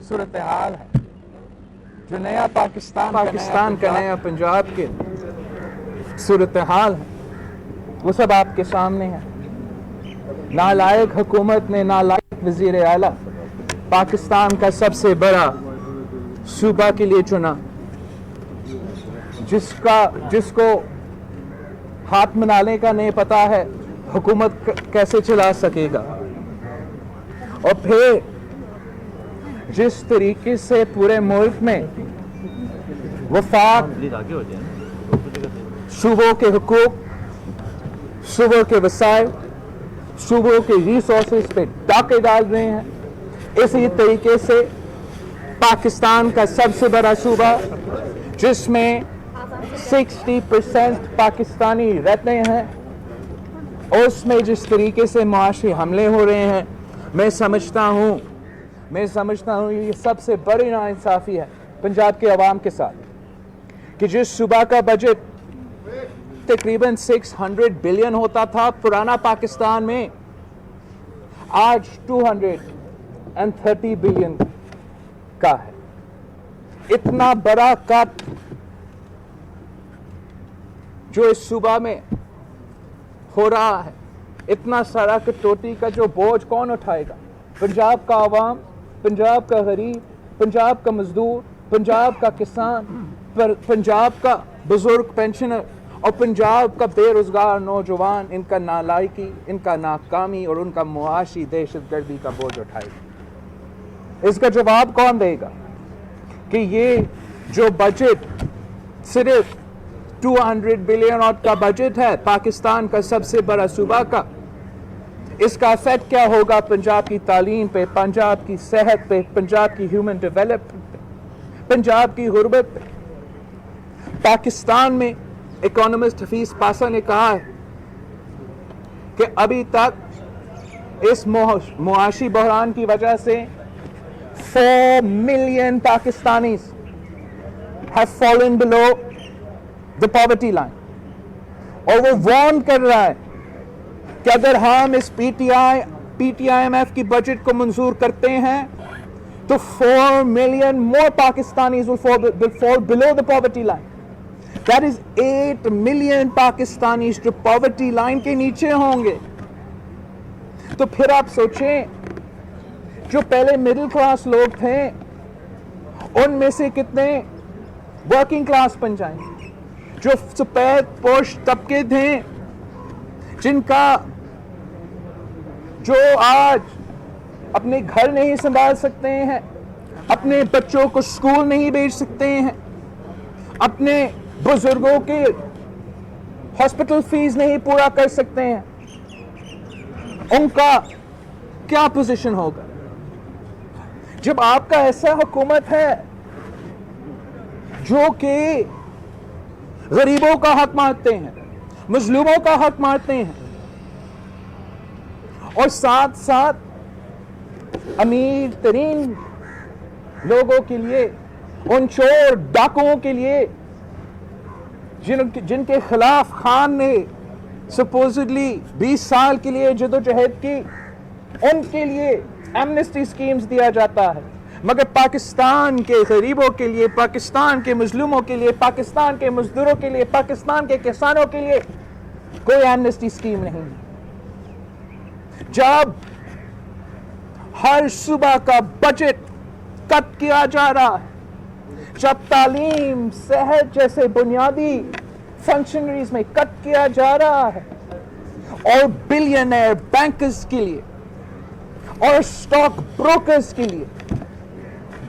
صورتحال ہے، جو نیا پاکستان کا نیا پنجاب کے صورتحال ہے، وہ سب آپ کے سامنے ہے۔ نالائق حکومت نے نالائق وزیر اعلیٰ پاکستان کا سب سے بڑا صوبہ کے لیے چنا، جس کو ہاتھ منانے کا نہیں پتا ہے حکومت کیسے چلا سکے گا، اور پھر جس طریقے سے پورے ملک میں وفاق صوبوں کے حقوق، صوبوں کے وسائل، صوبوں کے ریسورسز پہ ڈاکے ڈال رہے ہیں، اسی طریقے سے پاکستان کا سب سے بڑا صوبہ جس میں 60% پاکستانی رہتے ہیں، اس میں جس طریقے سے معاشی حملے ہو رہے ہیں، میں سمجھتا ہوں یہ سب سے بڑی ناانصافی ہے پنجاب کے عوام کے ساتھ، کہ جس صوبہ کا بجٹ تقریباً 600 بلین ہوتا تھا پرانا پاکستان میں، آج 230 بلین کا ہے۔ اتنا بڑا کٹ جو اس صوبہ میں ہو رہا ہے، اتنا سارا کٹوتی کا جو بوجھ کون اٹھائے گا؟ پنجاب کا عوام، پنجاب کا غریب، پنجاب کا مزدور، پنجاب کا کسان، پنجاب کا بزرگ پینشنر اور پنجاب کا بے روزگار نوجوان، ان کا نالائکی، ان کا ناکامی اور ان کا معاشی دہشت گردی کا بوجھ اٹھائے گا۔ اس کا جواب کون دے گا کہ یہ جو بجٹ صرف 200 بلین کا بجٹ ہے پاکستان کا سب سے بڑا صوبہ کا، اس کا افیکٹ کیا ہوگا پنجاب کی تعلیم پہ، پنجاب کی صحت پہ، پنجاب کی ہیومن ڈیولپمنٹ پہ، پنجاب کی غربت پہ؟ پاکستان میں اکانومسٹ حفیظ پاسا نے کہا ہے کہ ابھی تک اس معاشی بحران کی وجہ سے 4 million Pakistanis have fallen below the poverty line، اور وہ وارن کر رہا ہے کہ اگر ہم اس P T I M F کی بجٹ کو منظور کرتے ہیں تو 4 million more Pakistanis will fall below the poverty line۔ That is 8 million Pakistanis جو poverty line کے نیچے ہوں گے۔ تو پھر آپ سوچیں، جو پہلے مڈل کلاس لوگ تھے ان میں سے کتنے ورکنگ کلاس بن جائیں گے؟ جو سفید پوش طبقے تھے جن کا جو آج اپنے گھر نہیں سنبھال سکتے ہیں، اپنے بچوں کو اسکول نہیں بھیج سکتے ہیں، اپنے بزرگوں کے ہاسپٹل فیس نہیں پورا کر سکتے ہیں، ان کا کیا پوزیشن ہوگا؟ جب آپ کا ایسا حکومت ہے جو کہ غریبوں کا حق مارتے ہیں، مظلوموں کا حق مارتے ہیں، اور ساتھ ساتھ امیر ترین لوگوں کے لیے، ان چور ڈاکوؤں کے لیے جن کے خلاف خان نے سپوزڈلی 20 سال کے لیے جدوجہد کی، ان کے لیے ایمنسٹی سکیمز دیا جاتا ہے، مگر پاکستان کے غریبوں کے لیے، پاکستان کے مظلوموں کے لیے، پاکستان کے مزدوروں کے لیے، پاکستان کے کسانوں کے لیے کوئی ایمنسٹی سکیم نہیں ہے۔ جب ہر صوبہ کا بجٹ کٹ کیا جا رہا ہے، جب تعلیم، صحت جیسے بنیادی فنکشنریز میں کٹ کیا جا رہا ہے، اور بلینئر بینکرز کے لیے اور اسٹاک بروکرز کے لیے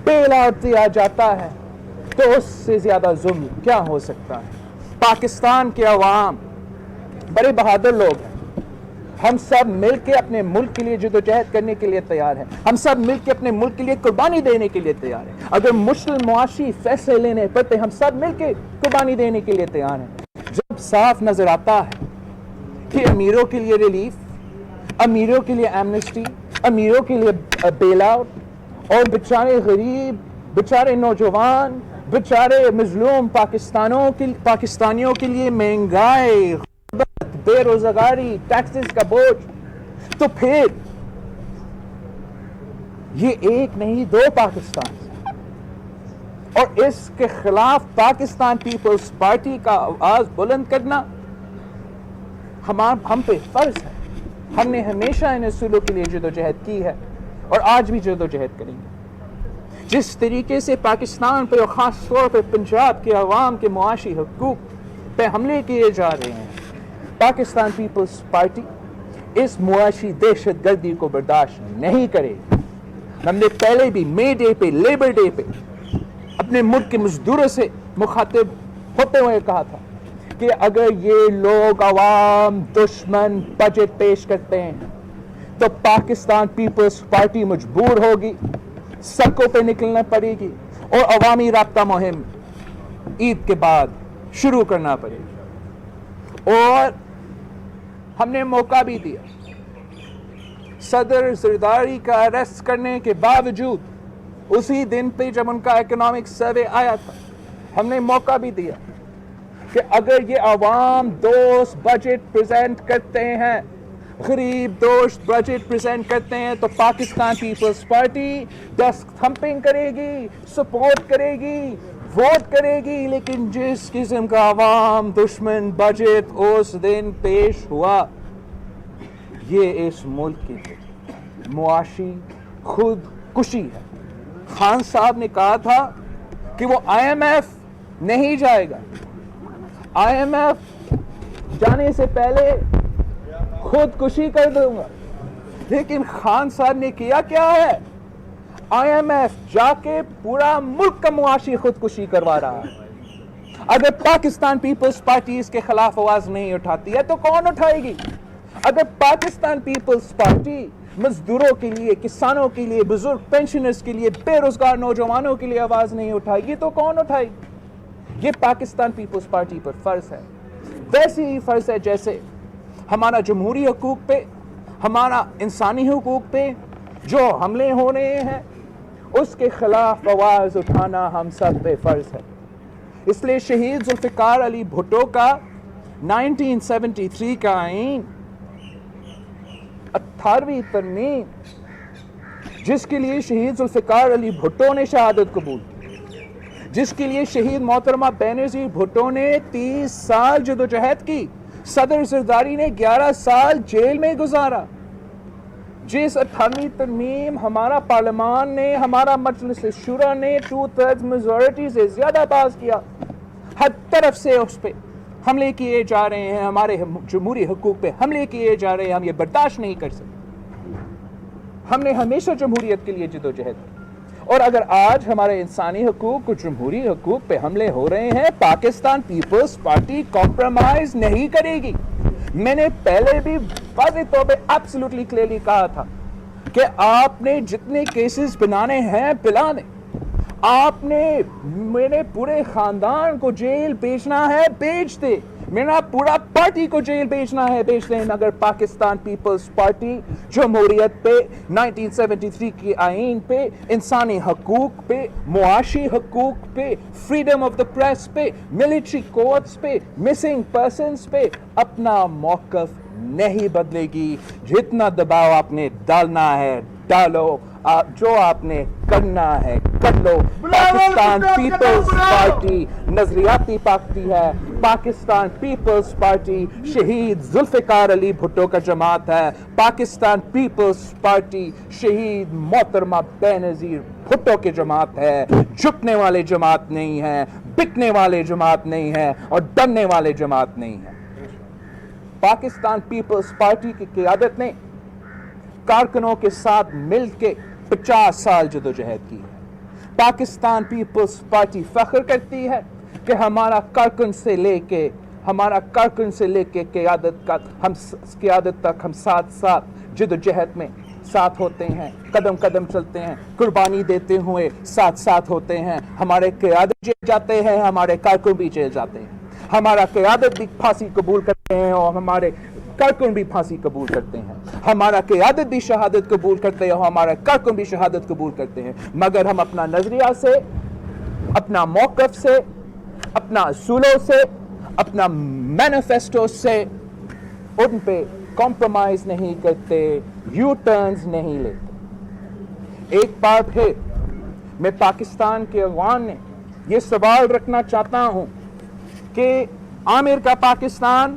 بیل آؤٹ دیا جاتا ہے، تو اس سے زیادہ ظلم کیا ہو سکتا ہے؟ پاکستان کے عوام بڑے بہادر لوگ ہیں، ہم سب مل کے اپنے ملک کے لیے جدوجہد کرنے کے لیے تیار ہیں، ہم سب مل کے اپنے ملک کے لیے قربانی دینے کے لیے تیار ہیں، اگر مشکل معاشی فیصلے لینے پڑتے ہم سب مل کے قربانی دینے کے لیے تیار ہیں۔ جب صاف نظر آتا ہے کہ امیروں کے لیے ریلیف، امیروں کے لیے ایمنسٹی، امیروں کے لیے بیل آؤٹ، اور بیچارے غریب، بیچارے نوجوان، بیچارے مظلوم پاکستانیوں کے لیے مہنگائی، بے روزگاری، ٹیکسز کا بوجھ، تو پھر یہ ایک نہیں دو پاکستان ہے، اور اس کے خلاف پاکستان پیپلز پارٹی کا آواز بلند کرنا ہم پہ فرض ہے۔ ہم نے ہمیشہ ان اصولوں کے لیے جدوجہد کی ہے اور آج بھی جدوجہد کریں گے۔ جس طریقے سے پاکستان پہ اور خاص طور پہ پنجاب کے عوام کے معاشی حقوق پہ حملے کیے جا رہے ہیں، پاکستان پیپلز پارٹی اس معاشی دہشت گردی کو برداشت نہیں کرے گی۔ ہم نے پہلے بھی مے ڈے پہ، لیبر ڈے پہ اپنے ملک کے مزدوروں سے مخاطب ہوتے ہوئے کہا تھا کہ اگر یہ لوگ عوام دشمن بجٹ پیش کرتے ہیں تو پاکستان پیپلز پارٹی مجبور ہوگی، سڑکوں پہ نکلنا پڑے گی اور عوامی رابطہ مہم عید کے بعد شروع کرنا پڑے گی۔ اور ہم نے موقع بھی دیا، صدر زرداری کا اریسٹ کرنے کے باوجود اسی دن پہ جب ان کا اکنامک سروے آیا تھا، ہم نے موقع بھی دیا کہ اگر یہ عوام دوست بجٹ پریزنٹ کرتے ہیں، غریب دوست بجٹ پریزنٹ کرتے ہیں، تو پاکستان پیپلز پارٹی ڈسک تھمپنگ کرے گی، سپورٹ کرے گی، ووٹ کرے گی۔ لیکن جس قسم کا عوام دشمن بجٹ اس دن پیش ہوا، یہ اس ملک کی معاشی خود کشی ہے۔ خان صاحب نے کہا تھا کہ وہ آئی ایم ایف نہیں جائے گا، آئی ایم ایف جانے سے پہلے خودکشی کر دوں گا، لیکن خان صاحب نے کیا کیا ہے؟ آئی ایم ایف جا کے پورا ملک کا معاشی خودکشی کروا رہا ہے۔ اگر پاکستان پیپلز پارٹی اس کے خلاف آواز نہیں اٹھاتی ہے تو کون اٹھائے گی؟ اگر پاکستان پیپلز پارٹی مزدوروں کے لیے، کسانوں کے لیے، بزرگ پینشنرز کے لیے، بے روزگار نوجوانوں کے لیے آواز نہیں اٹھائے گی تو کون اٹھائے گی؟ یہ پاکستان پیپلز پارٹی پر فرض ہے، ویسے ہی فرض ہے جیسے ہمارا جمہوری حقوق پہ، ہمارا انسانی حقوق پہ جو حملے ہو رہے ہیں اس کے خلاف آواز اٹھانا ہم سب پہ فرض ہے۔ اس لیے شہید ذوالفقار علی بھٹو کا 1973 کا آئین، 18ویں ترمیم، جس کے لیے شہید ذوالفقار علی بھٹو نے شہادت قبول کی، جس کے لیے شہید محترمہ بینظیر بھٹو نے 30 سال جدوجہد کی، صدر زرداری نے 11 سال جیل میں گزارا، جس 18ویں ترمیم ہمارا پارلیمان نے، ہمارا مجلس شورا نے 2/3 میجورٹی سے زیادہ پاس کیا، ہر طرف سے اس پہ حملے کیے جا رہے ہیں، ہمارے جمہوری حقوق پہ حملے کیے جا رہے ہیں، ہم یہ برداشت نہیں کر سکتے۔ ہم نے ہمیشہ جمہوریت کے لیے جدوجہد کی، اور اگر آج ہمارے انسانی حقوق اور جمہوری حقوق پہ حملے ہو رہے ہیں، پاکستان پیپلز پارٹی کمپرومائز نہیں کرے گی۔ میں نے پہلے بھی واضح طور پہ ایبسولوٹلی کلیئرلی کہا تھا کہ آپ نے جتنے کیسز بنانے ہیں بلا دیں، آپ نے میرے پورے خاندان کو جیل بھیجنا ہے بھیج دے، میرا پورا پارٹی کو جیل بھیجنا ہے بھیج دیں، اگر پاکستان پیپلز پارٹی جمہوریت پہ، 1973 کے آئین پہ، انسانی حقوق پہ، معاشی حقوق پہ، فریڈم آف دا پریس پہ، ملٹری کورٹس پہ، مسنگ پرسنز پہ اپنا موقف نہیں بدلے گی۔ جتنا دباؤ آپ نے ڈالنا ہے ڈالو، جو آپ نے کرنا ہے کر لو۔ پاکستان پیپلز پارٹی نظریاتی پارٹی ہے، پاکستان پیپلز پارٹی شہید ذوالفقار علی بھٹو کا جماعت ہے، پاکستان پیپلز پارٹی شہید محترمہ بینظیر بھٹو کی جماعت ہے، جھکنے والے جماعت نہیں ہے، بکنے والے جماعت نہیں ہے، اور ڈرنے والے جماعت نہیں ہے۔ پاکستان پیپلز پارٹی کی قیادت نے کارکنوں کے ساتھ مل کے 50 سال جدوجہد کی ہے۔ پاکستان پیپلز پارٹی فخر کرتی ہے کہ ہمارا کارکن سے لے کے قیادت تک ہم ساتھ جدوجہد میں ساتھ ہوتے ہیں، قدم قدم چلتے ہیں، قربانی دیتے ہوئے ساتھ ہوتے ہیں۔ ہمارے قیادت جیل جاتے ہیں، ہمارے کارکن بھی جیل جاتے ہیں، ہمارا قیادت بھی پھانسی قبول کرتے ہیں اور ہمارے کارکن بھی پھانسی قبول کرتے ہیں، ہمارا قیادت بھی شہادت قبول کرتے ہیں اور ہمارے کارکن بھی شہادت قبول کرتے ہیں، مگر ہم اپنا نظریہ سے، اپنا موقف سے، اپنا اصولوں سے، اپنا مینیفیسٹو سے ان پہ کمپرومائز نہیں کرتے، یو ٹرنز نہیں لیتے۔ ایک بار پھر میں پاکستان کے عوام نے یہ سوال رکھنا چاہتا ہوں کہ عامر کا پاکستان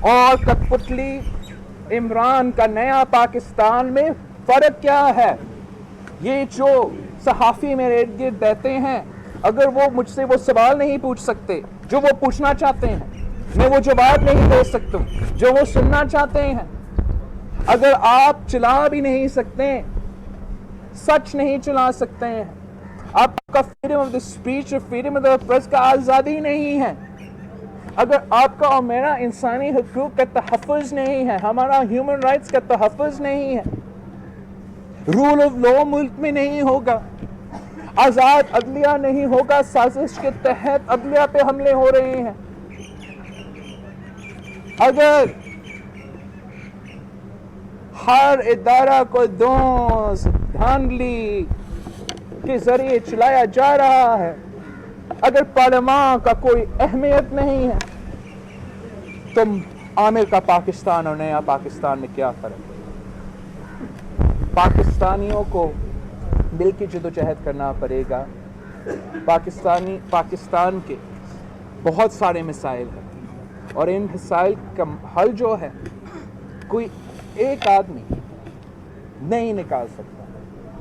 اور کٹھ پتلی عمران کا نیا پاکستان میں فرق کیا ہے؟ یہ جو صحافی میرے ارد گرد بیٹھتے ہیں، اگر وہ مجھ سے وہ سوال نہیں پوچھ سکتے جو وہ پوچھنا چاہتے ہیں، میں وہ جواب نہیں دے سکتا جو وہ سننا چاہتے ہیں، اگر آپ چلا بھی نہیں سکتے، سچ نہیں چلا سکتے ہیں، آپ کا فریڈم آف دا اسپیچ اور فریڈم آف دا پریس کا آزادی نہیں ہے، اگر آپ کا اور میرا انسانی حقوق کا تحفظ نہیں ہے، ہمارا ہیومن رائٹس کا تحفظ نہیں ہے، رول آف لا ملک میں نہیں ہوگا، آزاد عدلیہ نہیں ہوگا، سازش کے تحت عدلیہ پہ حملے ہو رہے ہیں، اگر ہر ادارہ کو دوست دھاندلی کے ذریعے چلایا جا رہا ہے، اگر پارلیمان کا کوئی اہمیت نہیں ہے، تو عامر کا پاکستان اور نیا پاکستان میں کیا فرق ہے؟ پاکستانیوں کو مل کے جدوجہد کرنا پڑے گا۔ پاکستان کے بہت سارے مسائل ہیں اور ان مسائل کا حل جو ہے کوئی ایک آدمی نہیں نکال سکتا،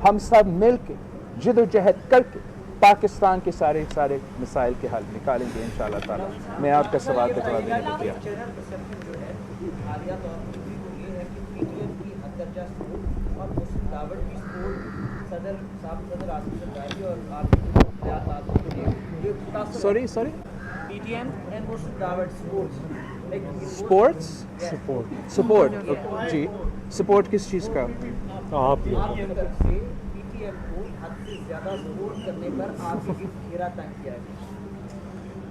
ہم سب مل کے جدوجہد کر کے پاکستان کے سارے مسائل کے حل نکالیں گے انشاءاللہ تعالی۔ میں آپ کا سوال کا جواب دینے کو تیار ہوں۔ سوری اسپورٹس سپورٹ جی، سپورٹ کس چیز کا؟ آپ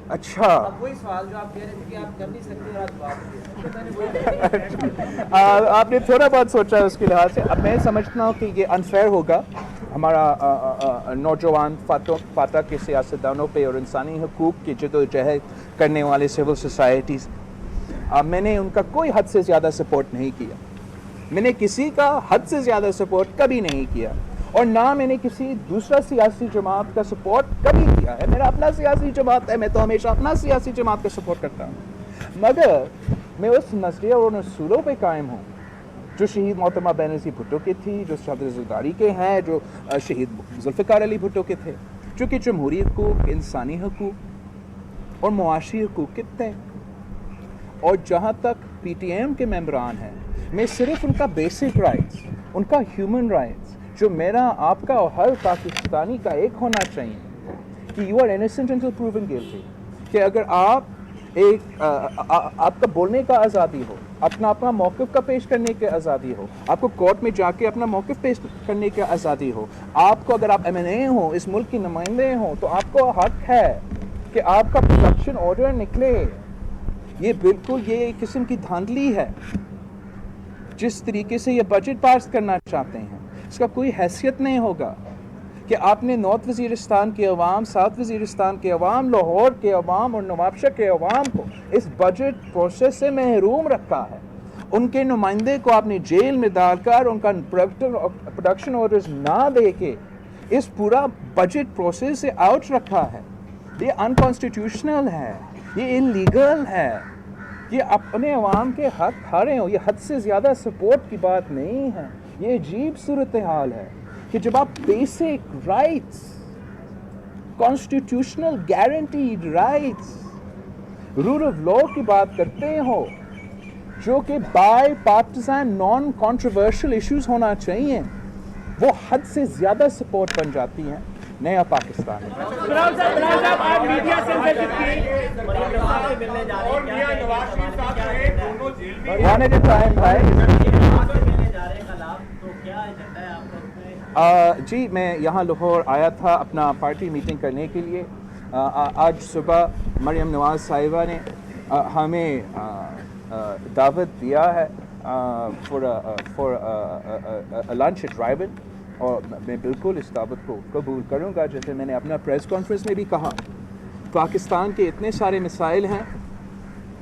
اچھا، وہی سوال جو آپ کہہ رہے تھے کہ آپ کر نہیں سکتے اور آپ آپ نے تھوڑا بہت سوچا اس کے لحاظ سے۔ اب میں سمجھتا ہوں کہ یہ انفیئر ہوگا ہمارا نوجوان فاتح کے سیاستدانوں پہ اور انسانی حقوق کی جدوجہد کرنے والے سول سوسائٹیز، میں نے ان کا کوئی حد سے زیادہ سپورٹ نہیں کیا، میں نے کسی کا حد سے زیادہ سپورٹ کبھی نہیں کیا، اور نہ میں نے کسی دوسرا سیاسی جماعت کا سپورٹ کبھی کیا ہے۔ میرا اپنا سیاسی جماعت ہے، میں تو ہمیشہ اپنا سیاسی جماعت کا سپورٹ کرتا ہوں، مگر میں اس نظریے اور ان اصولوں پہ قائم ہوں جو شہید محترمہ بینظیر بھٹو کی تھی، جو شہید زرداری کے ہیں، جو شہید ذوالفقار علی بھٹو کے تھے، جو کہ جمہوری حقوق، انسانی حقوق اور معاشی حقوق کے تھے۔ اور جہاں تک پی ٹی ایم کے ممبران ہیں، میں صرف ان کا بیسک رائٹس، ان کا ہیومن رائٹس جو میرا، آپ کا اور ہر پاکستانی کا ایک ہونا چاہیے کہ یو آر انیسنٹ انٹل پروون گلٹی، کہ اگر آپ کا بولنے کا آزادی ہو، اپنا موقف کا پیش کرنے کی آزادی ہو، آپ کو کورٹ میں جا کے اپنا موقف پیش کرنے کی آزادی ہو، آپ کو اگر آپ ایم این اے ہوں، اس ملک کی نمائندے ہوں، تو آپ کو حق ہے کہ آپ کا پروٹیکشن آرڈر نکلے۔ یہ بالکل یہ ایک قسم کی دھاندلی ہے جس طریقے سے یہ بجٹ پاس کرنا چاہتے ہیں، اس کا کوئی حیثیت نہیں ہوگا کہ آپ نے نارتھ وزیرستان کے عوام، ساؤتھ وزیرستان کے عوام، لاہور کے عوام اور نوابشاہ کے عوام کو اس بجٹ پروسیس سے محروم رکھا ہے، ان کے نمائندے کو آپ نے جیل میں ڈال کر ان کا پروڈکشن آرڈرز نہ دے کے اس پورا بجٹ پروسیس سے آؤٹ رکھا ہے۔ یہ انکانسٹیٹیوشنل ہے، یہ انلیگل ہے، یہ اپنے عوام کے حق کھا رہے ہو۔ یہ حد سے زیادہ سپورٹ کی بات نہیں ہے، یہ عجیب صورتحال ہے کہ جب آپ basic rights, constitutional guaranteed rights, rule of law کی بات کرتے ہو جو کہ bipartisan non controversial issues ہونا چاہیے، وہ حد سے زیادہ سپورٹ بن جاتی ہیں نیا پاکستان میں۔ جی، میں یہاں لاہور آیا تھا اپنا پارٹی میٹنگ کرنے کے لیے۔ آج صبح مریم نواز صاحبہ نے ہمیں دعوت دیا ہے فور لنچ ایٹ ٹرائبل، اور میں بالکل اس دعوت کو قبول کروں گا۔ جیسے میں نے اپنا پریس کانفرنس میں بھی کہا، پاکستان کے اتنے سارے مسائل ہیں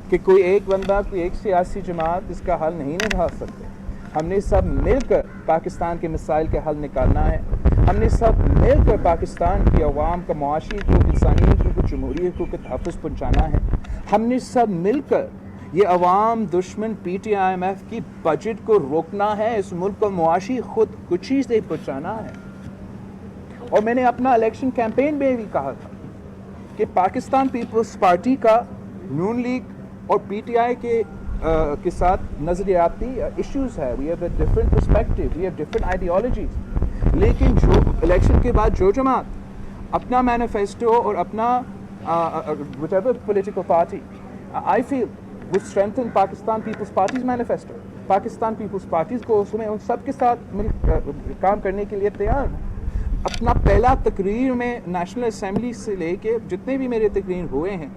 کہ کوئی ایک بندہ، کوئی ایک سیاسی جماعت اس کا حل نہیں نکال سکتے۔ ہم نے سب مل کر پاکستان کے مسائل کے حل نکالنا ہے. ہم نے سب مل کر پاکستان کی عوام کا معاشی حقوق, انسانی حقوق, جمہوری حقوق کا تحفظ پہنچانا ہے. ہم نے سب مل کر یہ عوام دشمن P T I M F کی بجٹ کو روکنا ہے, اس ملک کو معاشی خود کشی سے بچانا ہے. اور میں نے اپنا الیکشن کیمپین میں بھی کہا تھا کہ پاکستان پیپلز پارٹی کا نون لیگ اور پی ٹی آئی کے ساتھ نظریاتی ایشوز ہے. We have a different perspective, we have different ideologies. لیکن جو الیکشن کے بعد جو جماعت اپنا مینیفیسٹو اور اپنا whatever political party, I feel would strengthen Pakistan People's Party's manifesto, Pakistan Peoples Party's کو اس میں ان سب کے ساتھ مل کام کرنے کے لیے تیار ہوں. اپنا پہلا تقریر میں نیشنل اسمبلی سے لے کے جتنے بھی میرے تقریر ہوئے ہیں,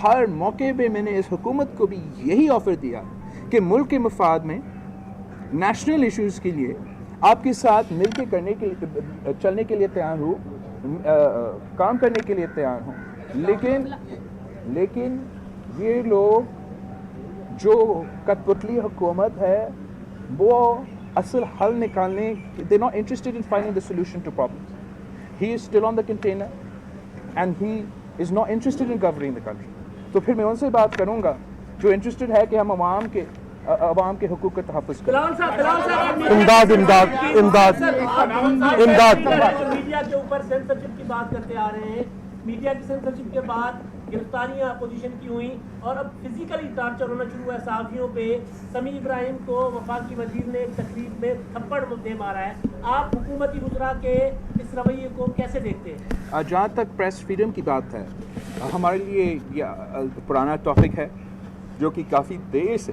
ہر موقع پہ میں نے اس حکومت کو بھی یہی آفر دیا کہ ملک کے مفاد میں نیشنل ایشوز کے لیے آپ کے ساتھ مل کے کرنے کے چلنے کے لیے تیار ہوں, کام کرنے کے لیے تیار ہوں. لیکن یہ لوگ جو کٹ پتلی حکومت ہے وہ اصل حل نکالنے, they're not interested in finding the solution to problems. He is still on the container and he is not interested in governing the country. تو پھر میں ان سے بات کروں گا جو انٹرسٹڈ ہے کہ ہم عوام کے حقوق کا تحفظ کریں. امداد امداد امداد امداد. میڈیا کے اوپر سینسرشپ کی بات کرتے آ رہے ہیں. میڈیا کی سینسرشپ کے بعد گرفتاریاں اپوزیشن کی ہوئیں اور اب فزیکلی ٹارچر ہونا شروع ہوا ہے صحافیوں پہ. سمیع ابراہیم کو وفاقی وزیر نے ایک تقریب میں تھپڑ دے مارا ہے. آپ حکومتی وزراء کے اس رویے کو کیسے دیکھتے ہیں؟ جہاں تک پریس فریڈم کی بات ہے, ہمارے لیے یہ پرانا ٹاپک ہے جو کہ کافی دیر سے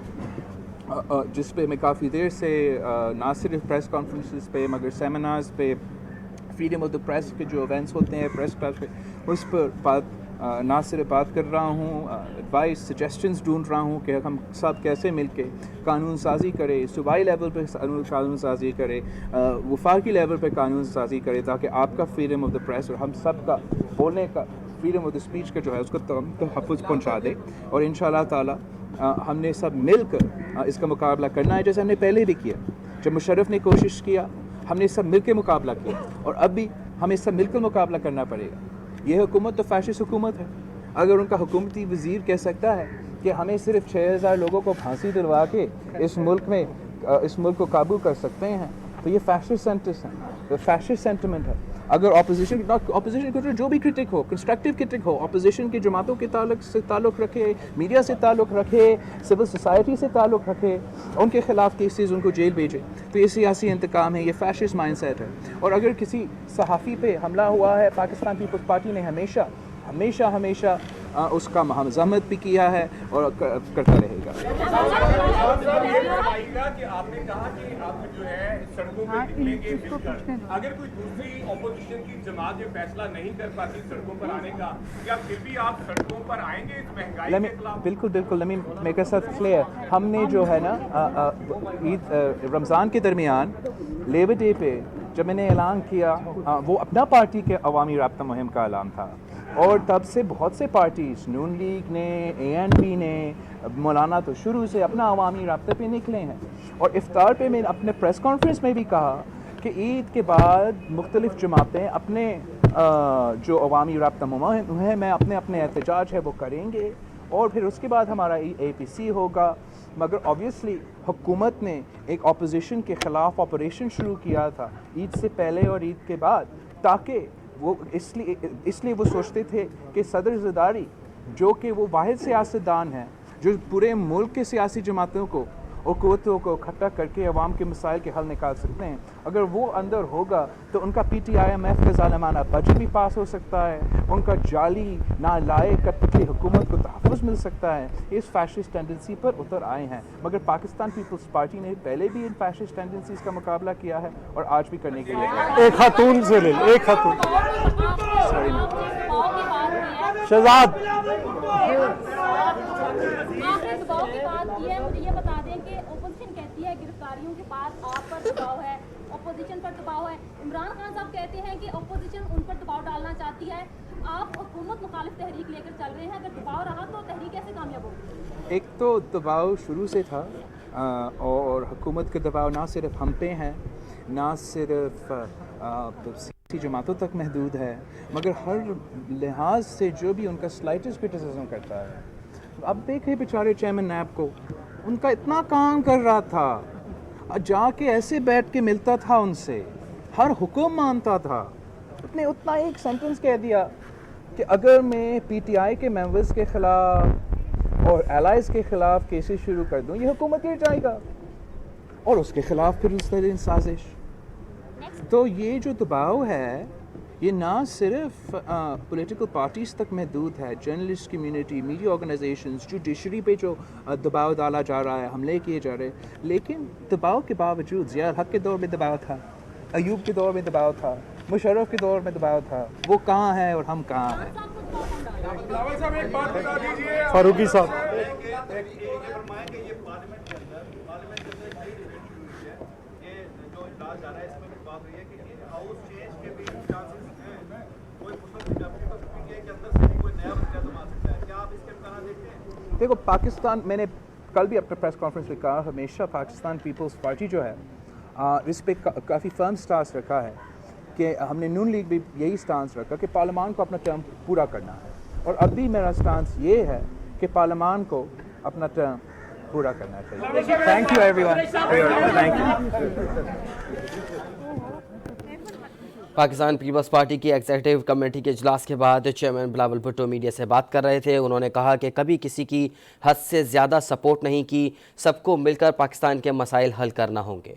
جس پہ میں کافی دیر سے نہ صرف پریس کانفرنسز پہ مگر سیمینارز پہ, فریڈم آف دا پریس کے جو ایونٹس ہوتے ہیں پریس کلب پہ, اس پر نہ صرف بات کر رہا ہوں, ایڈوائس سجیسٹنز ڈھونڈ رہا ہوں کہ ہم سب کیسے مل کے قانون سازی کرے, صوبائی لیول پہ قانون سازی کرے, وفاقی لیول پہ قانون سازی کرے, تاکہ آپ کا فریڈم آف دا پریس اور ہم سب کا بولنے کا فریڈم آف دا اسپیچ کا جو ہے اس کو تحفظ پہنچا دے. اور ان شاء اللہ تعالیٰ ہم نے سب مل کر اس کا مقابلہ کرنا ہے, جیسے ہم نے پہلے بھی کیا. جب مشرف نے کوشش کیا ہم نے سب مل کے مقابلہ کیا, اور اب بھی ہمیں سب مل کر مقابلہ کرنا پڑے گا. یہ حکومت تو فیشسٹ حکومت ہے. اگر ان کا حکومتی وزیر کہہ سکتا ہے کہ ہمیں صرف 6000 لوگوں کو پھانسی دلوا کے اس ملک کو قابو کر سکتے ہیں, تو یہ فیشسٹ سینٹیمنٹ ہے. اگر اپوزیشن کو جو بھی کرٹک ہو, کنسٹرکٹیو کرٹک ہو, اپوزیشن کی جماعتوں کے تعلق رکھے, میڈیا سے تعلق رکھے, سول سوسائٹی سے تعلق رکھے, ان کے خلاف کیسز ان کو جیل بھیجے, تو یہ سیاسی انتقام ہے, یہ فیشسٹ مائنڈ سیٹ ہے. اور اگر کسی صحافی پہ حملہ ہوا ہے, پاکستان پیپلز پارٹی نے ہمیشہ اس کا مذمت بھی کیا ہے اور کرتا رہے گا. کہ آپ نے کہا کہ آپ جو ہے سڑکوں پہ نکلیں گے مل کر, اگر کوئی دوسری اپوزیشن کی جماعت یہ فیصلہ نہیں کر پاتی سڑکوں پر آنے کا, کیا پھر بھی آپ سڑکوں پر آئیں گے اس مہنگائی کے خلاف؟ بالکل. میرے ساتھ کلیئر, ہم نے جو ہے نا عید رمضان کے درمیان لیبر ڈے پہ جب میں نے اعلان کیا, وہ اپنا پارٹی کے عوامی رابطہ مہم کا اعلان تھا, اور تب سے بہت سے پارٹیز, نون لیگ نے, ANP نے, مولانا تو شروع سے اپنا عوامی رابطے پہ نکلے ہیں. اور افطار پہ میں اپنے پریس کانفرنس میں بھی کہا کہ عید کے بعد مختلف جماعتیں اپنے جو عوامی رابطہ مہم ہے میں اپنے احتجاج ہے وہ کریں گے, اور پھر اس کے بعد ہمارا APC ہوگا. مگر آبویسلی حکومت نے ایک اپوزیشن کے خلاف آپریشن شروع کیا تھا عید سے پہلے اور عید کے بعد, تاکہ وہ اس لیے وہ سوچتے تھے کہ صدر زرداری جو کہ وہ واحد سیاستدان ہیں جو پورے ملک کے سیاسی جماعتوں کو اور قوتوں کو اکٹھا کر کے عوام کے مسائل کے حل نکال سکتے ہیں, اگر وہ اندر ہوگا تو ان کا PTIMF کا ظالمانہ بجٹ بھی پاس ہو سکتا ہے, ان کا جعلی نالائق کٹپٹلی حکومت کو تحفظ مل سکتا ہے. اس فیشسٹ ٹینڈنسی پر اتر آئے ہیں, مگر پاکستان پیپلز پارٹی نے پہلے بھی ان فیشسٹ ٹینڈنسیز کا مقابلہ کیا ہے اور آج بھی کرنے کے لیے. ایک خاتون سے لے ایک خاتون شہزاد. دباؤ کی بات کی ہے, مجھے یہ بتا دیں کہ اپوزیشن کہتی ہے گرفتاریوں کے بعد آپ پر دباؤ ہے, اپوزیشن پر دباؤ ہے. عمران خان صاحب کہتے ہیں کہ اپوزیشن ان پر دباؤ ڈالنا چاہتی ہے. آپ حکومت مخالف تحریک لے کر چل رہے ہیں, اگر دباؤ رہا تو تحریک کیسے کامیاب ہوگی؟ ایک تو دباؤ شروع سے تھا, اور حکومت کا دباؤ نہ صرف ہم پہ ہے، نہ صرف سیاسی جماعتوں تک محدود ہے، مگر ہر لحاظ سے جو بھی ان کا سلائٹسٹ کرٹیسزم کرتا ہے. اب دیکھیں بیچارے چیئرمین نیب کو، ان کا اتنا کام کر رہا تھا، جا کے ایسے بیٹھ کے ملتا تھا ان سے، ہر حکم مانتا تھا، نے اتنا ایک سینٹنس کہہ دیا کہ اگر میں پی ٹی آئی کے ممبرز کے خلاف اور الائز کے خلاف کیسز شروع کر دوں یہ حکومت گر جائے گا، اور اس کے خلاف پھر اس طرح سازش. تو یہ جو دباؤ ہے یہ نہ صرف پولیٹیکل پارٹیز تک محدود ہے، journalist community, media organisations, judiciary پہ جو دباؤ ڈالا جا رہا ہے، حملے کیے جا رہے ہیں. لیکن دباؤ کے باوجود ضیاء الحق کے دور میں دباؤ تھا، ایوب کے دور میں دباؤ تھا، مشرف کے دور میں دباؤ تھا. وہ کہاں ہے اور ہم کہاں ہیں؟ بلاول صاحب ایک بات بتا دیجیے، فاروقی صاحب دیکھو پاکستان، میں نے کل بھی اپنے پریس کانفرنس میں کہا، ہمیشہ پاکستان پیپلز پارٹی جو ہے اس پہ کافی فرم سٹانس رکھا ہے کہ ہم نے نون لیگ بھی یہی سٹانس رکھا کہ پارلیمان کو اپنا ٹرم پورا کرنا ہے، اور اب بھی میرا سٹانس یہ ہے کہ پارلیمان کو اپنا ٹرم پورا کرنا چاہیے. Thank you everyone. Thank you. Pakistan Peoples Party کی ایگزیکٹو کمیٹی کے اجلاس کے بعد چیئرمین بلاول بھٹو میڈیا سے بات کر رہے تھے. انہوں نے کہا کہ کبھی کسی کی حد سے زیادہ سپورٹ نہیں کی، سب کو مل کر پاکستان کے مسائل حل کرنا ہوں گے.